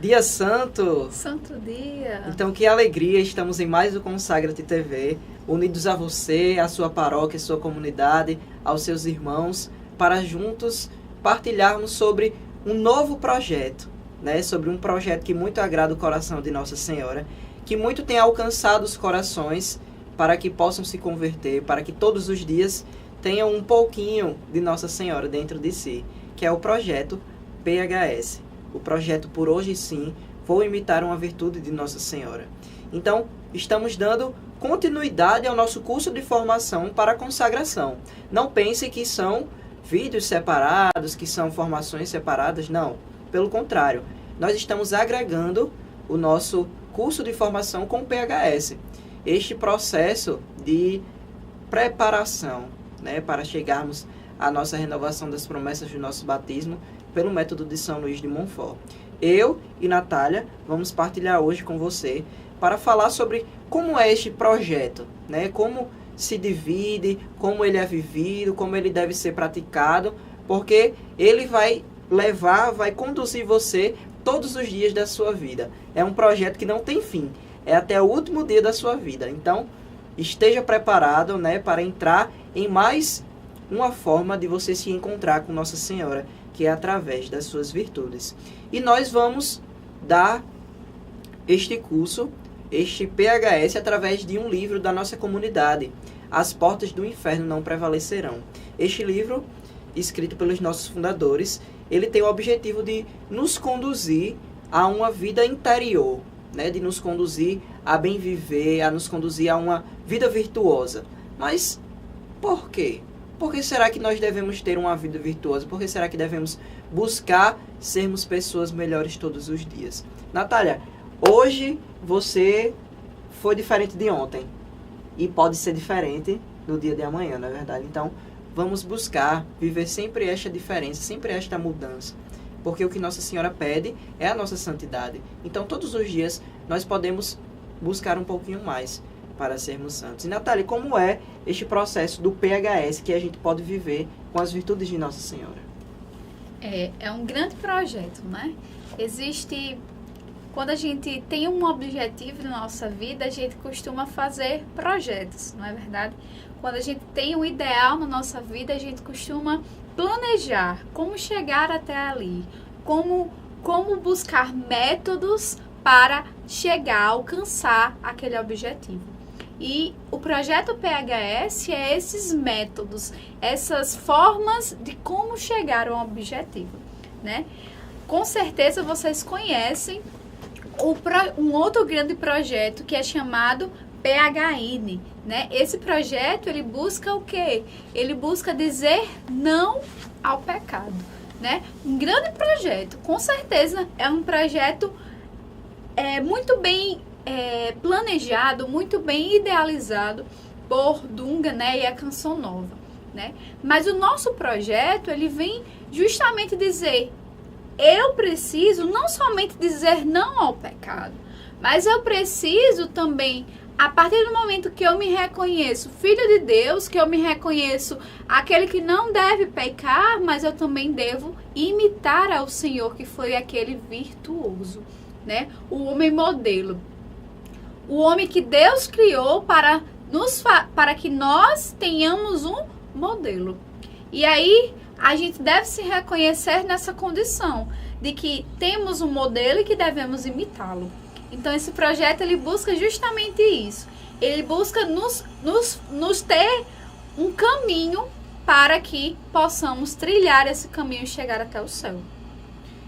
Dia santo! Santo dia! Então, que alegria, estamos em mais um Consagra-te TV, unidos a você, a sua paróquia, a sua comunidade, aos seus irmãos, para juntos partilharmos sobre um novo projeto, né? Sobre um projeto que muito agrada o coração de Nossa Senhora, que muito tem alcançado os corações para que possam se converter, para que todos os dias tenham um pouquinho de Nossa Senhora dentro de si, que é o projeto PHS. O projeto Por Hoje Sim, Vou Imitar uma Virtude de Nossa Senhora. Então, estamos dando continuidade ao nosso curso de formação para a consagração. Não pense que são vídeos separados, que são formações separadas, não. Pelo contrário, nós estamos agregando o nosso curso de formação com o PHS. Este processo de preparação, né, para chegarmos à nossa renovação das promessas do nosso batismo pelo método de São Luís de Montfort. Eu e Natália vamos partilhar hoje com você para falar sobre como é este projeto, né, como se divide, como ele é vivido, como ele deve ser praticado, porque ele vai conduzir você todos os dias da sua vida. É um projeto que não tem fim, é até o último dia da sua vida. Então, esteja preparado, né, para entrar em mais uma forma de você se encontrar com Nossa Senhora, que é através das suas virtudes. E nós vamos dar este curso, este PHS, através de um livro da nossa comunidade, As Portas do Inferno Não Prevalecerão. Este livro, escrito pelos nossos fundadores, ele tem o objetivo de nos conduzir a uma vida interior, né? De nos conduzir a bem viver, a nos conduzir a uma vida virtuosa. Mas por quê? Por que será que nós devemos ter uma vida virtuosa? Por que será que devemos buscar sermos pessoas melhores todos os dias? Natália, hoje você foi diferente de ontem. E pode ser diferente no dia de amanhã, não é verdade? Então, vamos buscar viver sempre esta diferença, sempre esta mudança. Porque o que Nossa Senhora pede é a nossa santidade. Então, todos os dias, nós podemos buscar um pouquinho mais para sermos santos. E, Natália, como é este processo do PHS que a gente pode viver com as virtudes de Nossa Senhora? É um grande projeto, né? Quando a gente tem um objetivo na nossa vida, a gente costuma fazer projetos, não é verdade? Quando a gente tem um ideal na nossa vida, a gente costuma planejar como chegar até ali, como buscar métodos para chegar, alcançar aquele objetivo. E o projeto PHS é esses métodos, essas formas de como chegar ao objetivo, né? Com certeza vocês conhecem um outro grande projeto que é chamado PHN, né? Esse projeto, ele busca o quê? Ele busca dizer não ao pecado, né? Um grande projeto, com certeza é um projeto muito bem planejado, muito bem idealizado por Dunga, né? E a Canção Nova, né? Mas o nosso projeto, ele vem justamente dizer: eu preciso não somente dizer não ao pecado, mas eu preciso também, a partir do momento que eu me reconheço filho de Deus, que eu me reconheço aquele que não deve pecar, mas eu também devo imitar ao Senhor, que foi aquele virtuoso, né? O homem modelo. O homem que Deus criou para que nós tenhamos um modelo. E aí, a gente deve se reconhecer nessa condição de que temos um modelo e que devemos imitá-lo. Então, esse projeto, ele busca justamente isso. Ele busca nos ter um caminho para que possamos trilhar esse caminho e chegar até o céu.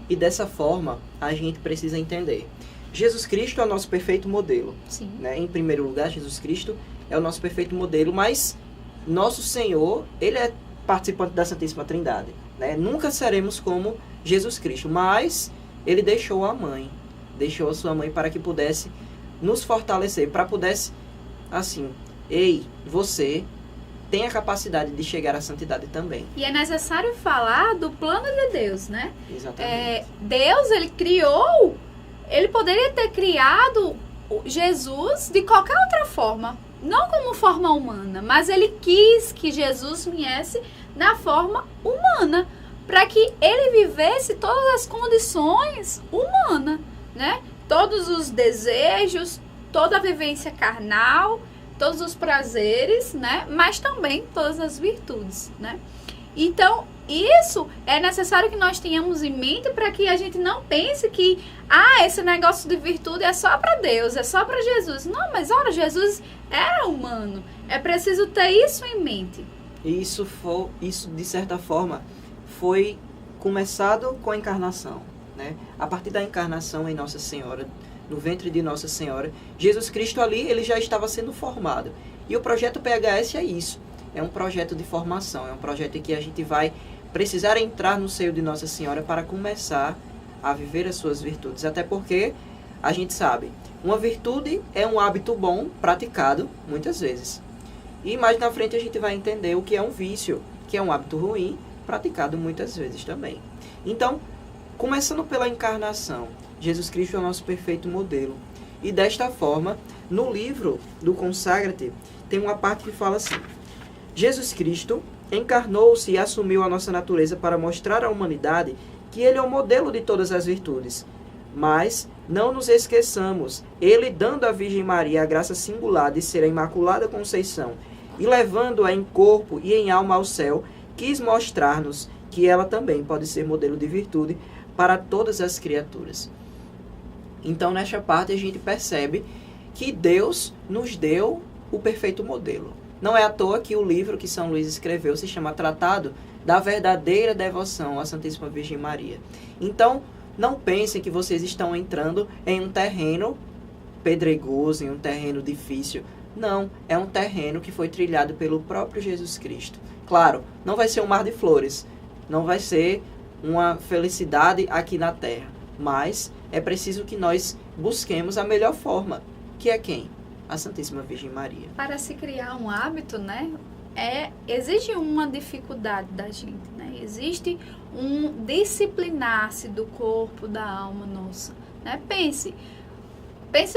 E dessa forma, a gente precisa entender: Jesus Cristo é o nosso perfeito modelo. Sim. Né? Em primeiro lugar, Jesus Cristo é o nosso perfeito modelo, mas nosso Senhor, ele é participante da Santíssima Trindade, né? Nunca seremos como Jesus Cristo, mas ele deixou a mãe, deixou a sua mãe para que pudesse nos fortalecer, para pudesse, assim, ei, você tem a capacidade de chegar à santidade também. E é necessário falar do plano de Deus, né? Exatamente. Deus, ele poderia ter criado Jesus de qualquer outra forma, não como forma humana, mas ele quis que Jesus viesse na forma humana, para que ele vivesse todas as condições humanas, né? Todos os desejos, toda a vivência carnal, todos os prazeres, né? Mas também todas as virtudes, né? Então, isso é necessário que nós tenhamos em mente para que a gente não pense que esse negócio de virtude é só para Deus, é só para Jesus. Não, mas olha, Jesus era humano. É preciso ter isso em mente. E isso, de certa forma, foi começado com a encarnação, né? A partir da encarnação em Nossa Senhora, no ventre de Nossa Senhora, Jesus Cristo ali, ele já estava sendo formado. E o projeto PHS é isso. É um projeto de formação, é um projeto em que a gente vai precisar entrar no seio de Nossa Senhora para começar a viver as suas virtudes. Até porque a gente sabe, uma virtude é um hábito bom praticado muitas vezes. E mais na frente a gente vai entender o que é um vício, que é um hábito ruim, praticado muitas vezes também. Então, começando pela encarnação, Jesus Cristo é o nosso perfeito modelo. E desta forma, no livro do Consagra-te, tem uma parte que fala assim: Jesus Cristo encarnou-se e assumiu a nossa natureza para mostrar à humanidade que ele é o modelo de todas as virtudes. Mas não nos esqueçamos, ele dando à Virgem Maria a graça singular de ser a Imaculada Conceição e levando-a em corpo e em alma ao céu, quis mostrar-nos que ela também pode ser modelo de virtude para todas as criaturas. Então, nesta parte, a gente percebe que Deus nos deu o perfeito modelo. Não é à toa que o livro que São Luís escreveu se chama Tratado da Verdadeira Devoção à Santíssima Virgem Maria. Então, não pensem que vocês estão entrando em um terreno pedregoso, em um terreno difícil. Não, é um terreno que foi trilhado pelo próprio Jesus Cristo. Claro, não vai ser um mar de flores, não vai ser uma felicidade aqui na terra, mas é preciso que nós busquemos a melhor forma, que é quem? A Santíssima Virgem Maria. Para se criar um hábito, né, exige uma dificuldade da gente, né? Existe um disciplinar-se do corpo, da alma nossa, né? Pense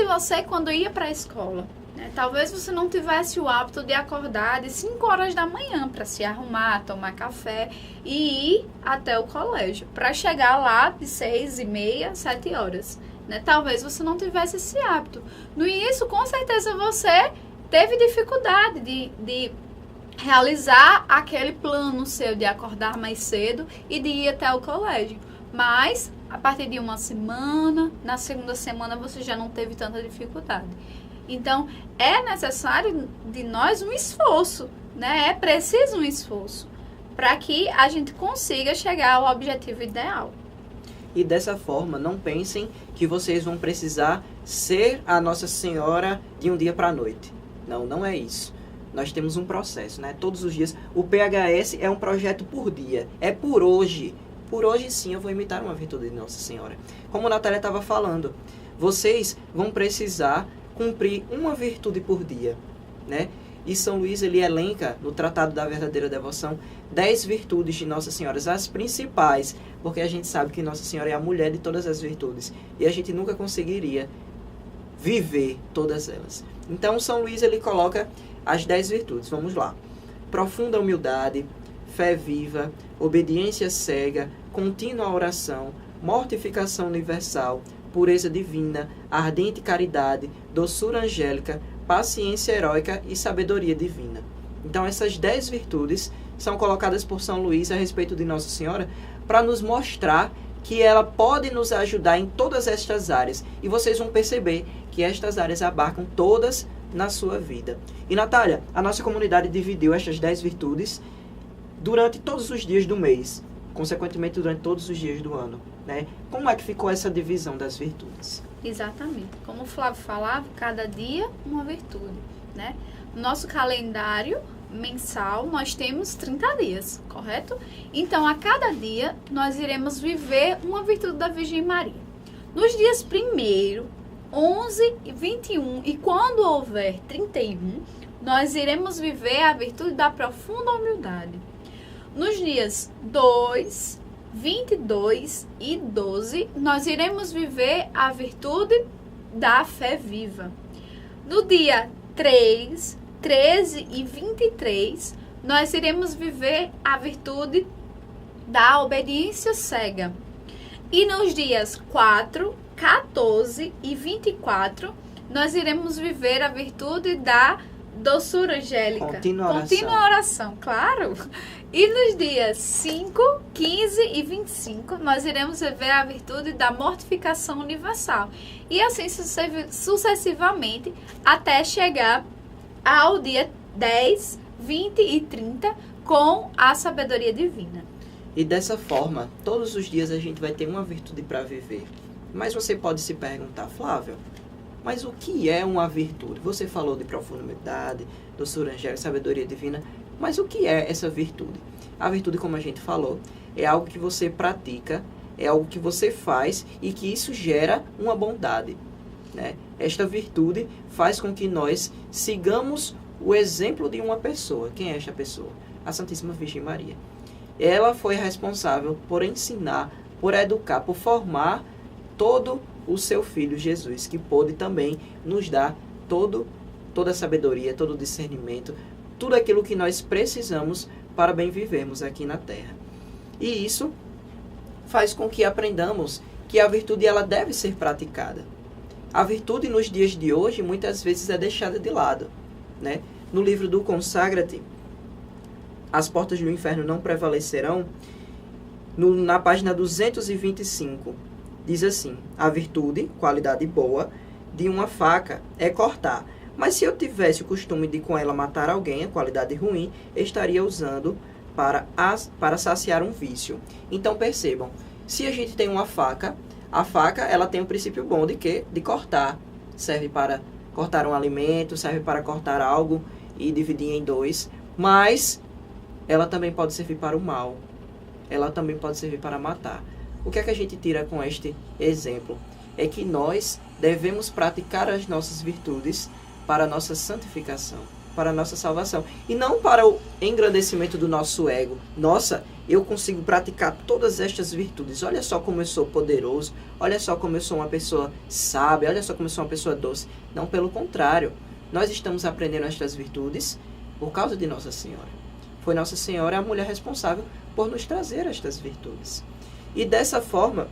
você quando ia para a escola, né? Talvez você não tivesse o hábito de acordar de 5 horas da manhã para se arrumar, tomar café e ir até o colégio, para chegar lá de 6h30, 7 horas. Né? Talvez você não tivesse esse hábito. No início, com certeza, você teve dificuldade de realizar aquele plano seu de acordar mais cedo e de ir até o colégio. Mas, a partir de uma semana, na segunda semana, você já não teve tanta dificuldade. Então, é necessário de nós um esforço, né? É preciso um esforço para que a gente consiga chegar ao objetivo ideal. E dessa forma, não pensem que vocês vão precisar ser a Nossa Senhora de um dia para a noite. Não, não é isso. Nós temos um processo, né? Todos os dias. O PHS é um projeto por dia. É por hoje. Por hoje, sim, eu vou imitar uma virtude de Nossa Senhora. Como a Natália estava falando, vocês vão precisar cumprir uma virtude por dia, né? E São Luís, ele elenca, no Tratado da Verdadeira Devoção, 10 virtudes de Nossa Senhora, as principais, porque a gente sabe que Nossa Senhora é a mulher de todas as virtudes, e a gente nunca conseguiria viver todas elas. Então, São Luís, ele coloca as 10 virtudes, vamos lá. Profunda humildade, fé viva, obediência cega, contínua oração, mortificação universal, pureza divina, ardente caridade, doçura angélica, paciência heróica e sabedoria divina. Então, essas 10 virtudes são colocadas por São Luís a respeito de Nossa Senhora para nos mostrar que ela pode nos ajudar em todas estas áreas. E vocês vão perceber que estas áreas abarcam todas na sua vida. E, Natália, a nossa comunidade dividiu estas 10 virtudes durante todos os dias do mês, consequentemente durante todos os dias do ano, né? Como é que ficou essa divisão das virtudes? Exatamente. Como o Flávio falava, cada dia uma virtude, né? No nosso calendário mensal, nós temos 30 dias, correto? Então, a cada dia, nós iremos viver uma virtude da Virgem Maria. Nos dias 1º, 11 e 21, e quando houver 31, nós iremos viver a virtude da profunda humildade. Nos dias 2, 22 e 12, nós iremos viver a virtude da fé viva. No dia 3, 13 e 23, nós iremos viver a virtude da obediência cega. E nos dias 4, 14 e 24, nós iremos viver a virtude da doçura angélica. Contínua oração, claro. E nos dias 5, 15 e 25, nós iremos viver a virtude da mortificação universal. E assim sucessivamente, até chegar ao dia 10, 20 e 30, com a sabedoria divina. E dessa forma, todos os dias a gente vai ter uma virtude para viver. Mas você pode se perguntar, Flávio, mas o que é uma virtude? Você falou de profundidade, doçura angélica, sabedoria divina, mas o que é essa virtude? A virtude, como a gente falou, é algo que você pratica, é algo que você faz e que isso gera uma bondade, né? Esta virtude faz com que nós sigamos o exemplo de uma pessoa. Quem é esta pessoa? A Santíssima Virgem Maria. Ela foi responsável por ensinar, por educar, por formar todo o seu Filho Jesus, que pôde também nos dar toda a sabedoria, todo o discernimento, tudo aquilo que nós precisamos para bem vivermos aqui na Terra. E isso faz com que aprendamos que a virtude ela deve ser praticada. A virtude nos dias de hoje muitas vezes é deixada de lado, né? No livro do Consagra-te, As Portas do Inferno Não Prevalecerão, na página 225, diz assim: a virtude, qualidade boa, de uma faca é cortar. Mas se eu tivesse o costume de com ela matar alguém, a qualidade ruim, estaria usando para saciar um vício. Então percebam, se a gente tem uma faca, a faca ela tem o princípio bom de quê? De cortar. Serve para cortar um alimento, serve para cortar algo e dividir em dois. Mas ela também pode servir para o mal. Ela também pode servir para matar. O que é que a gente tira com este exemplo? É que nós devemos praticar as nossas virtudes para a nossa santificação, para a nossa salvação. E não para o engrandecimento do nosso ego. Nossa, eu consigo praticar todas estas virtudes. Olha só como eu sou poderoso. Olha só como eu sou uma pessoa sábia. Olha só como eu sou uma pessoa doce. Não, pelo contrário. Nós estamos aprendendo estas virtudes por causa de Nossa Senhora. Foi Nossa Senhora a mulher responsável por nos trazer estas virtudes. E dessa forma,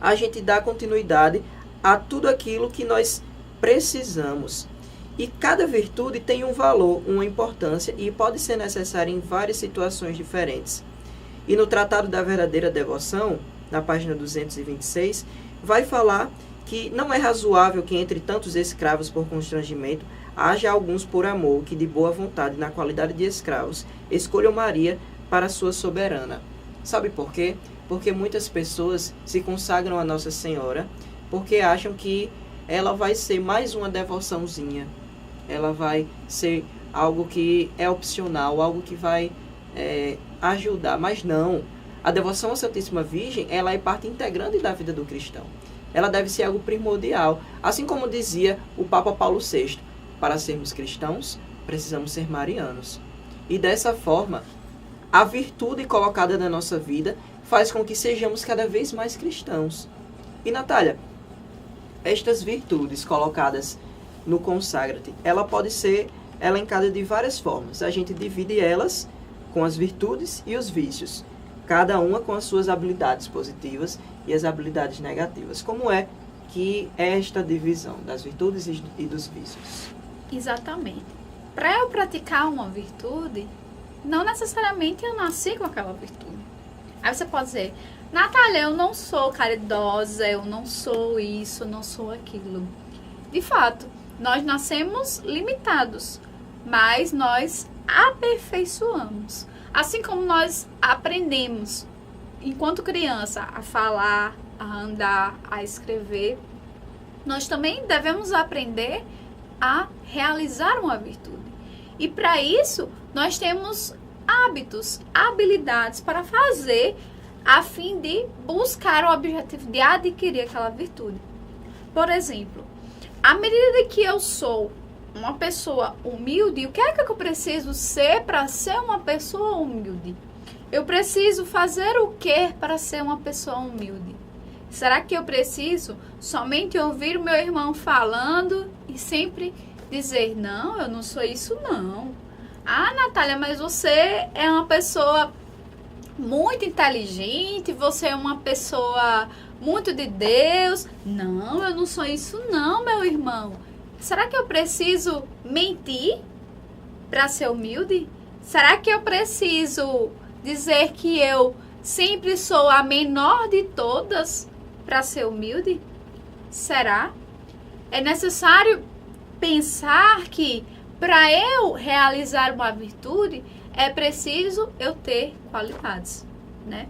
a gente dá continuidade a tudo aquilo que nós precisamos. E cada virtude tem um valor, uma importância e pode ser necessária em várias situações diferentes. E no Tratado da Verdadeira Devoção, na página 226, vai falar que não é razoável que entre tantos escravos por constrangimento, haja alguns por amor que de boa vontade, na qualidade de escravos, escolham Maria para sua soberana. Sabe por quê? Porque muitas pessoas se consagram a Nossa Senhora porque acham que ela vai ser mais uma devoçãozinha. Ela vai ser algo que é opcional, algo que vai ajudar. Mas não. A devoção à Santíssima Virgem, ela é parte integrante da vida do cristão. Ela deve ser algo primordial. Assim como dizia o Papa Paulo VI, para sermos cristãos, precisamos ser marianos. E dessa forma, a virtude colocada na nossa vida faz com que sejamos cada vez mais cristãos. E Natália, estas virtudes colocadas no Consagra-te, ela pode ser elencada de várias formas. A gente divide elas com as virtudes e os vícios, cada uma com as suas habilidades positivas e as habilidades negativas. Como é que é esta divisão das virtudes e dos vícios? Exatamente. Para eu praticar uma virtude, não necessariamente eu nasci com aquela virtude. Aí você pode dizer: Natália, eu não sou caridosa, eu não sou isso, eu não sou aquilo. De fato, nós nascemos limitados, mas nós aperfeiçoamos. Assim como nós aprendemos, enquanto criança, a falar, a andar, a escrever, nós também devemos aprender a realizar uma virtude. E para isso, nós temos hábitos, habilidades para fazer a fim de buscar o objetivo de adquirir aquela virtude. Por exemplo, à medida que eu sou uma pessoa humilde, o que é que eu preciso ser para ser uma pessoa humilde? Eu preciso fazer o que para ser uma pessoa humilde? Será que eu preciso somente ouvir o meu irmão falando e sempre dizer: não, eu não sou isso não? Ah, Natália, mas você é uma pessoa muito inteligente, você é uma pessoa muito de Deus. Não, eu não sou isso não, meu irmão. Será que eu preciso mentir para ser humilde? Será que eu preciso dizer que eu sempre sou a menor de todas para ser humilde? Será? É necessário pensar que para eu realizar uma virtude é preciso eu ter qualidades, né?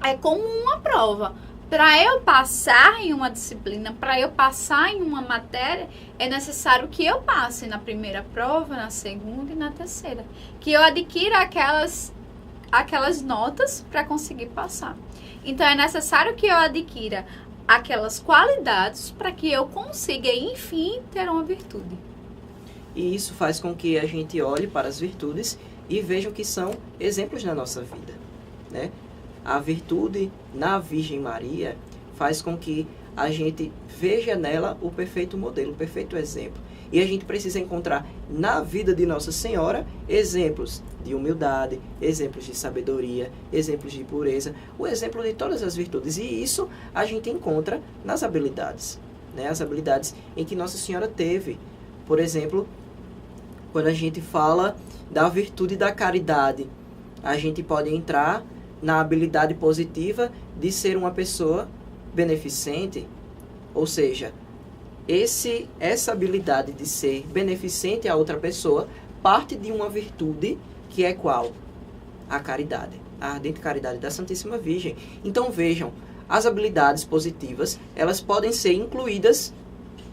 É como uma prova. Para eu passar em uma disciplina, para eu passar em uma matéria, é necessário que eu passe na primeira prova, na segunda e na terceira. Que eu adquira aquelas notas para conseguir passar. Então, é necessário que eu adquira aquelas qualidades para que eu consiga, enfim, ter uma virtude. E isso faz com que a gente olhe para as virtudes e veja que são exemplos na nossa vida, né? A virtude na Virgem Maria faz com que a gente veja nela o perfeito modelo, o perfeito exemplo. E a gente precisa encontrar na vida de Nossa Senhora exemplos de humildade, exemplos de sabedoria, exemplos de pureza, o exemplo de todas as virtudes. E isso a gente encontra nas habilidades, né? As habilidades em que Nossa Senhora teve. Por exemplo, quando a gente fala da virtude da caridade, a gente pode entrar na habilidade positiva de ser uma pessoa beneficente, ou seja, essa habilidade de ser beneficente a outra pessoa parte de uma virtude que é qual? A caridade, a ardente caridade da Santíssima Virgem. Então vejam, as habilidades positivas, elas podem ser incluídas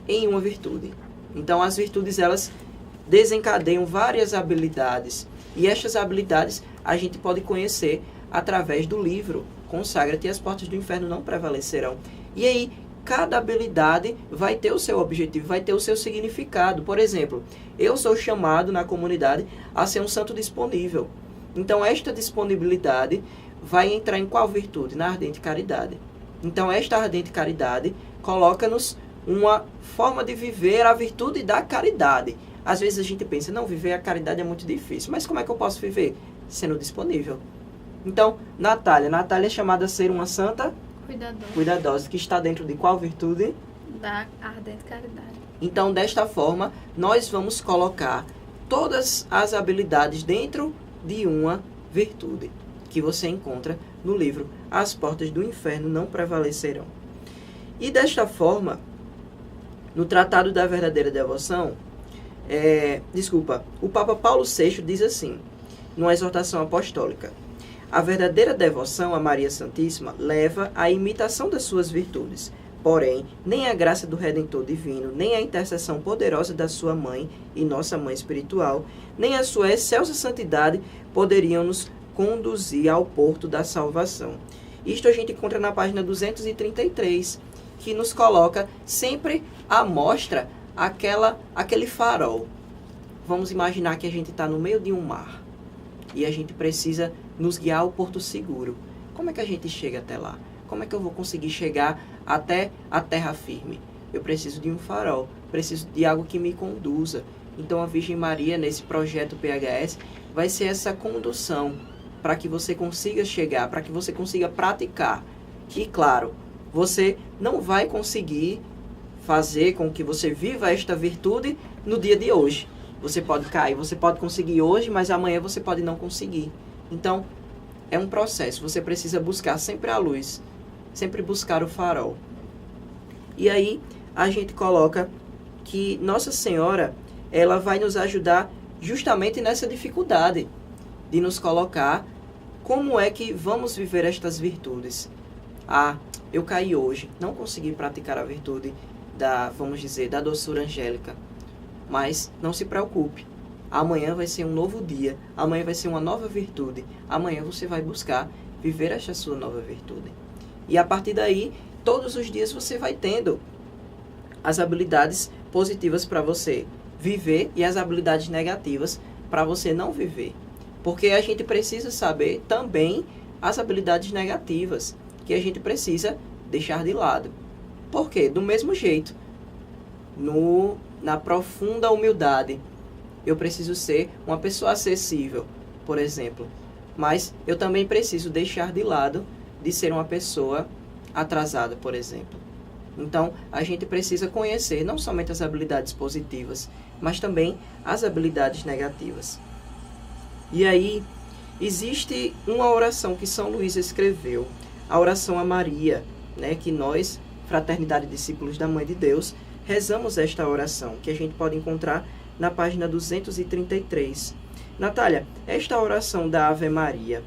em uma virtude. Então as virtudes, elas desencadeiam várias habilidades, e estas habilidades a gente pode conhecer através do livro Consagra-te e as portas do inferno não prevalecerão. E aí, cada habilidade vai ter o seu objetivo, vai ter o seu significado. Por exemplo, eu sou chamado na comunidade a ser um santo disponível. Então, esta disponibilidade vai entrar em qual virtude? Na ardente caridade. Então, esta ardente caridade coloca-nos uma forma de viver a virtude da caridade. Às vezes a gente pensa, não, viver a caridade é muito difícil. Mas como é que eu posso viver? Sendo disponível. Então, Natália é chamada a ser uma santa cuidadosa, que está dentro de qual virtude? Da ardente caridade. Então, desta forma, nós vamos colocar todas as habilidades dentro de uma virtude, que você encontra no livro As Portas do Inferno Não Prevalecerão. E desta forma, no Tratado da Verdadeira Devoção, o Papa Paulo VI diz assim, numa exortação apostólica: a verdadeira devoção a Maria Santíssima leva à imitação das suas virtudes. Porém, nem a graça do Redentor Divino, nem a intercessão poderosa da sua mãe e nossa mãe espiritual, nem a sua excelsa santidade poderiam nos conduzir ao porto da salvação. Isto a gente encontra na página 233, que nos coloca sempre à mostra aquele farol. Vamos imaginar que a gente está no meio de um mar e a gente precisa nos guiar ao porto seguro. Como é que a gente chega até lá? Como é que eu vou conseguir chegar até a terra firme? Eu preciso de um farol, preciso de algo que me conduza. Então a Virgem Maria, nesse projeto PHS, vai ser essa condução para que você consiga chegar, para que você consiga praticar. E claro, você não vai conseguir fazer com que você viva esta virtude no dia de hoje. Você pode cair, você pode conseguir hoje, mas amanhã você pode não conseguir. Então, é um processo. Você precisa buscar sempre a luz, sempre buscar o farol. E aí, a gente coloca que Nossa Senhora, ela vai nos ajudar justamente nessa dificuldade de nos colocar como é que vamos viver estas virtudes. Ah, eu caí hoje, não consegui praticar a virtude da doçura angélica. Mas não se preocupe. Amanhã vai ser um novo dia. Amanhã vai ser uma nova virtude. Amanhã você vai buscar viver esta sua nova virtude. E a partir daí, todos os dias você vai tendo as habilidades positivas para você viver e as habilidades negativas para você não viver. Porque a gente precisa saber também as habilidades negativas que a gente precisa deixar de lado. Por quê? Do mesmo jeito, na profunda humildade, eu preciso ser uma pessoa acessível. Por exemplo, mas eu também preciso deixar de lado de ser uma pessoa atrasada, por exemplo. Então, a gente precisa conhecer não somente as habilidades positivas, mas também as habilidades negativas. E aí, existe uma oração que São Luís escreveu, a oração a Maria, né, que nós, Fraternidade Discípulos da Mãe de Deus, rezamos esta oração, que a gente pode encontrar na página 233. Natália, esta oração da Ave Maria,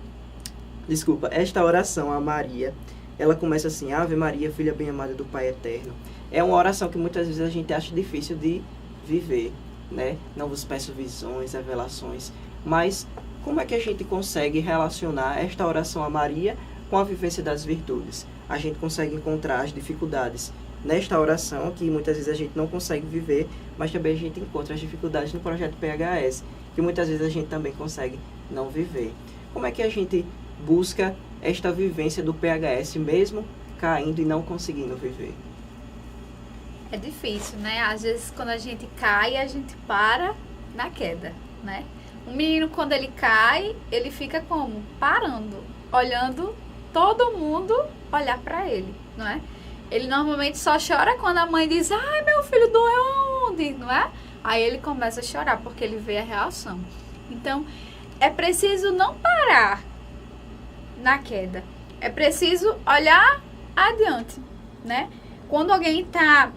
esta oração a Maria, ela começa assim: Ave Maria, filha bem-amada do Pai Eterno. É uma oração que muitas vezes a gente acha difícil de viver, né? Não vos peço visões, revelações. Mas como é que a gente consegue relacionar esta oração a Maria com a vivência das virtudes? A gente consegue encontrar as dificuldades nesta oração, que muitas vezes a gente não consegue viver, mas também a gente encontra as dificuldades no projeto PHS, que muitas vezes a gente também consegue não viver. Como é que a gente busca esta vivência do PHS mesmo caindo e não conseguindo viver? É difícil, né? Às vezes quando a gente cai, a gente para na queda, né? Um menino, quando ele cai, ele fica como? Parando, olhando todo mundo olhar para ele, não é? Ele normalmente só chora quando a mãe diz: ai, meu filho, doeu onde? Não é? Aí ele começa a chorar, porque ele vê a reação. Então, é preciso não parar na queda. É preciso olhar adiante, né? Quando alguém está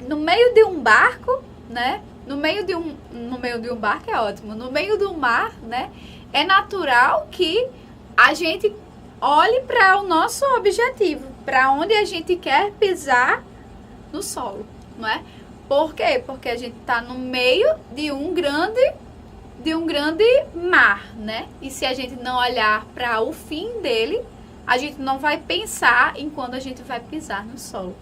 no meio de um barco, né? No meio de um barco é ótimo. No meio do mar, né? É natural que a gente olhe para o nosso objetivo, para onde a gente quer pisar no solo, não é? Por quê? Porque a gente está no meio de um grande mar, né? E se a gente não olhar para o fim dele, a gente não vai pensar em quando a gente vai pisar no solo.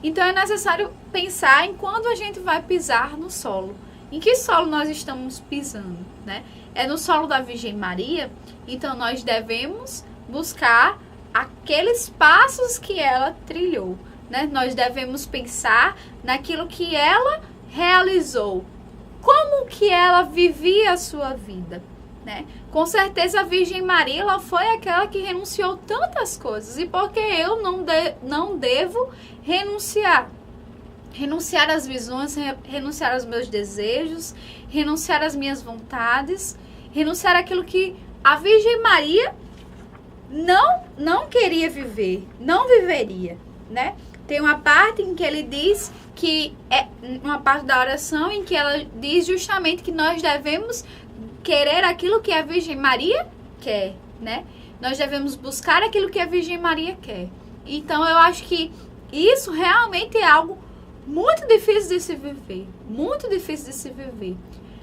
Então é necessário pensar em quando a gente vai pisar no solo. Em que solo nós estamos pisando, né? É no solo da Virgem Maria, então nós devemos buscar aqueles passos que ela trilhou, né? Nós devemos pensar naquilo que ela realizou, como que ela vivia a sua vida, né? Com certeza a Virgem Maria, ela foi aquela que renunciou tantas coisas, e porque eu não devo renunciar às visões, renunciar aos meus desejos, renunciar às minhas vontades, renunciar àquilo que a Virgem Maria não queria viver, não viveria, né? Tem uma parte em que ele diz que é uma parte da oração em que ela diz justamente que nós devemos querer aquilo que a Virgem Maria quer, né? Nós devemos buscar aquilo que a Virgem Maria quer. Então eu acho que isso realmente é algo muito difícil de se viver, muito difícil de se viver.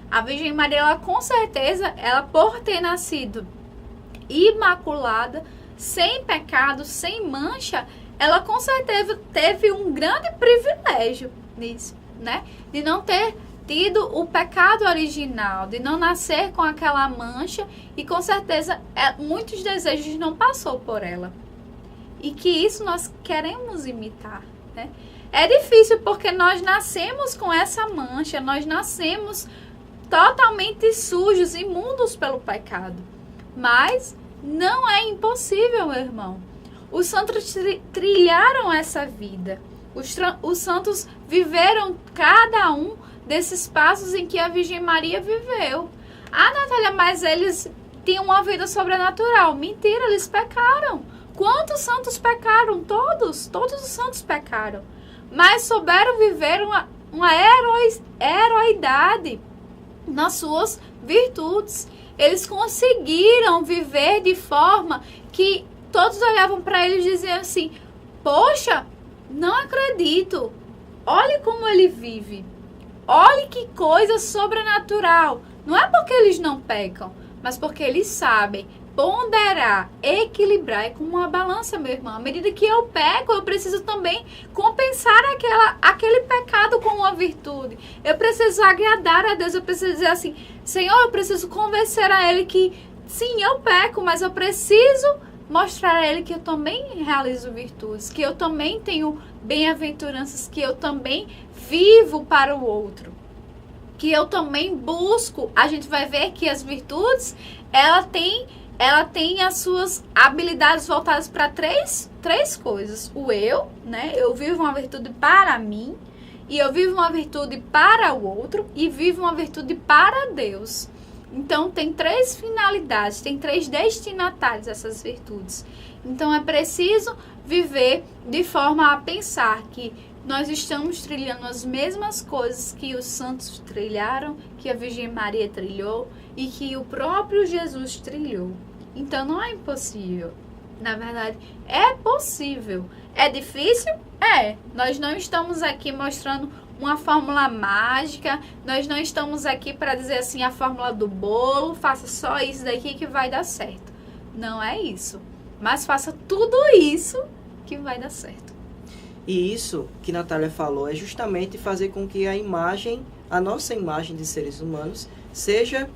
A Virgem Maria, ela com certeza, ela por ter nascido imaculada, sem pecado, sem mancha, ela com certeza teve um grande privilégio nisso, né? De não ter tido o pecado original, de não nascer com aquela mancha, e com certeza muitos desejos não passou por ela. E que isso nós queremos imitar, né? É difícil porque nós nascemos com essa mancha, nós nascemos totalmente sujos, imundos pelo pecado. Mas não é impossível, meu irmão. Os santos trilharam essa vida. Os santos viveram cada um desses passos em que a Virgem Maria viveu. Ah, Natália, mas eles tinham uma vida sobrenatural. Mentira, eles pecaram. Quantos santos pecaram? Todos os santos pecaram. Mas souberam viver uma heroidade nas suas virtudes. Eles conseguiram viver de forma que todos olhavam para eles e diziam assim: poxa, não acredito. Olhe como ele vive. Olhe que coisa sobrenatural. Não é porque eles não pecam, mas porque eles sabem ponderar, equilibrar. É como uma balança, meu irmão. À medida que eu peco, eu preciso também compensar aquele pecado com uma virtude. Eu preciso agradar a Deus. Eu preciso dizer assim: Senhor, eu preciso convencer a Ele que sim, eu peco, mas eu preciso mostrar a Ele que eu também realizo virtudes, que eu também tenho bem-aventuranças, que eu também vivo para o outro, que eu também busco. A gente vai ver que as virtudes, ela tem ela tem as suas habilidades voltadas para três coisas. O eu, né? Eu vivo uma virtude para mim, e eu vivo uma virtude para o outro, e vivo uma virtude para Deus. Então, tem 3 finalidades, tem 3 destinatários essas virtudes. Então, é preciso viver de forma a pensar que nós estamos trilhando as mesmas coisas que os santos trilharam, que a Virgem Maria trilhou e que o próprio Jesus trilhou. Então, não é impossível. Na verdade, é possível. É difícil? É. Nós não estamos aqui mostrando uma fórmula mágica, nós não estamos aqui para dizer assim, a fórmula do bolo, faça só isso daqui que vai dar certo. Não é isso. Mas faça tudo isso que vai dar certo. E isso que Natália falou é justamente fazer com que a nossa imagem de seres humanos, seja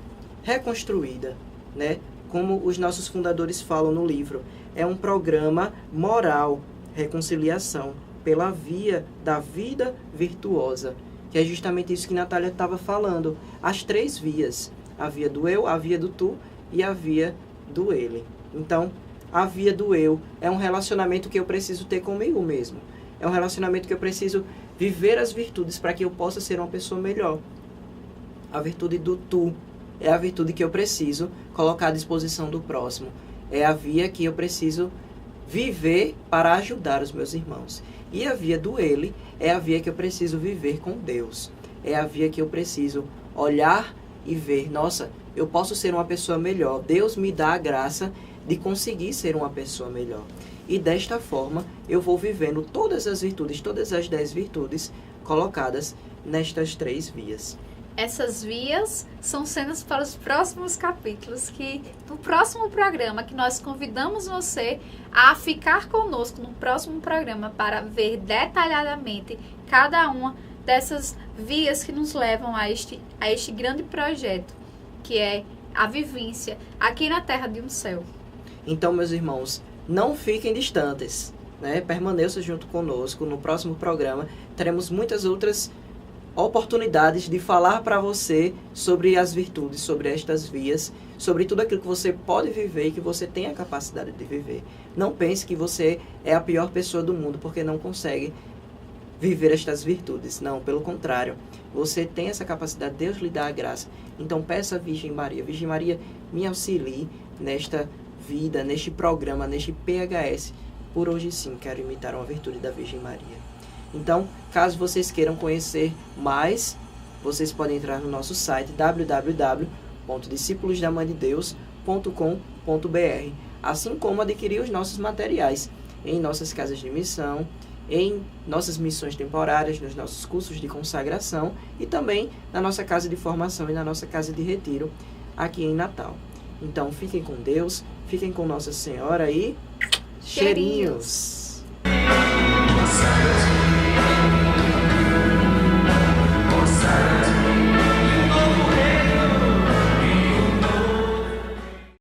reconstruída, né? Como os nossos fundadores falam no livro. É um programa moral, reconciliação, pela via da vida virtuosa. Que é justamente isso que Natália estava falando. As 3 vias. A via do eu, a via do tu e a via do ele. Então, a via do eu é um relacionamento que eu preciso ter comigo mesmo. É um relacionamento que eu preciso viver as virtudes para que eu possa ser uma pessoa melhor. A virtude do tu é a virtude que eu preciso colocar à disposição do próximo. É a via que eu preciso viver para ajudar os meus irmãos. E a via do ele é a via que eu preciso viver com Deus. É a via que eu preciso olhar e ver, nossa, eu posso ser uma pessoa melhor. Deus me dá a graça de conseguir ser uma pessoa melhor. E desta forma, eu vou vivendo todas as virtudes, todas as 10 virtudes colocadas nestas 3 vias. Essas vias são cenas para os próximos capítulos, que no próximo programa, que nós convidamos você a ficar conosco no próximo programa para ver detalhadamente cada uma dessas vias que nos levam a este grande projeto, que é a vivência aqui na Terra de um Céu. Então, meus irmãos, não fiquem distantes, né? Permaneçam junto conosco. No próximo programa teremos muitas outras oportunidades de falar para você sobre as virtudes, sobre estas vias, sobre tudo aquilo que você pode viver e que você tem a capacidade de viver. Não pense que você é a pior pessoa do mundo porque não consegue viver estas virtudes. Não, pelo contrário. Você tem essa capacidade, Deus lhe dá a graça. Então peça a Virgem Maria, me auxilie nesta vida, neste programa, neste PHS. Por hoje sim, quero imitar uma virtude da Virgem Maria. Então, caso vocês queiram conhecer mais, vocês podem entrar no nosso site www.discípulosdamandedeus.com.br, assim como adquirir os nossos materiais em nossas casas de missão, em nossas missões temporárias, nos nossos cursos de consagração e também na nossa casa de formação e na nossa casa de retiro aqui em Natal. Então, fiquem com Deus, fiquem com Nossa Senhora e cheirinhos!